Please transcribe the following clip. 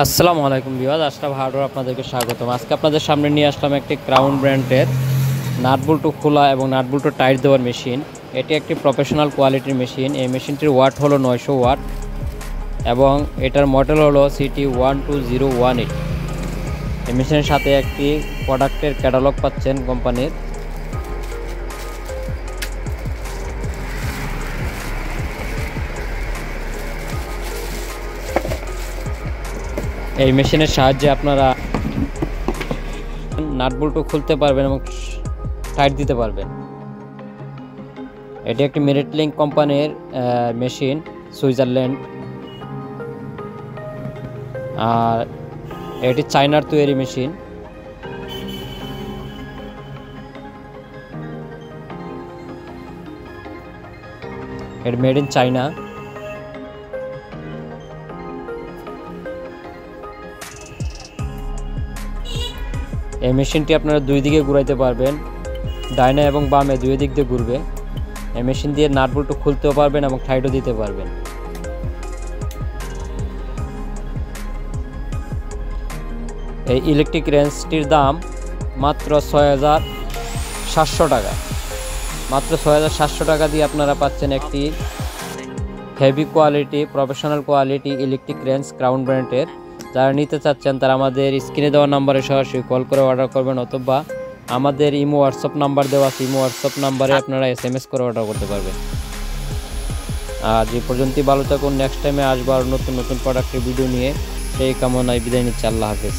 আসসালামু আলাইকুম viewers, Ashraf hardware আপনাদেরকে স্বাগতম। আজকে আপনাদের সামনে নিয়ে আসলাম একটি ক্রাউন ব্র্যান্ডের নাট বল্টু খোলা এবং নাট বল্টু টাইট দেওয়ার মেশিন। এটি একটি প্রফেশনাল কোয়ালিটির মেশিন। এই মেশিনটির ওয়াট হলো 900 ওয়াট এবং এটার মডেল হলো CT12018। এই মেশিনের সাথে একটি প্রোডাক্টের ক্যাটালগ পাচ্ছেন কোম্পানির। এই মেশিনের সাহায্যে আপনারা নাট বল্টু খুলতে পারবেন এবং টাইট দিতে পারবেন। এটি একটি মেরিট লিঙ্ক কোম্পানির মেশিন, সুইজারল্যান্ড। আর এটি চায়নার তৈরি মেশিন। এটি মেড ইন চায়না। এই মেশিনটি আপনারা দুই দিকে ঘুরাইতে পারবেন, ডাইনে এবং বামে দুই দিক দিয়ে ঘুরবে। এই মেশিন দিয়ে নাট বল্টু খুলতেও পারবেন এবং টাইটও দিতে পারবেন। এই ইলেকট্রিক রেঞ্জটির দাম মাত্র 6700 টাকা। মাত্র 6700 টাকা দিয়ে আপনারা পাচ্ছেন একটি heavy quality, professional quality electric range crown ব্র্যান্ডের। যারা নিতে চাচ্ছেন তারা আমাদের স্ক্রিনে দেওয়া নাম্বারে সরাসরি কল করে অর্ডার করবেন, অথবা আমাদের ইমো হোয়াটসঅ্যাপ নাম্বার দেওয়া আছে, ইমো হোয়াটসঅ্যাপ নাম্বারে আপনারা SMS করে অর্ডার করতে পারবেন। আর যে পর্যন্তই ভালো থাকুন, নেক্সট টাইমে আসবো আর নতুন নতুন প্রোডাক্টের ভিডিও নিয়ে। সেই কামনায় বিদায় নিচ্ছি। আল্লাহ হাফেজ।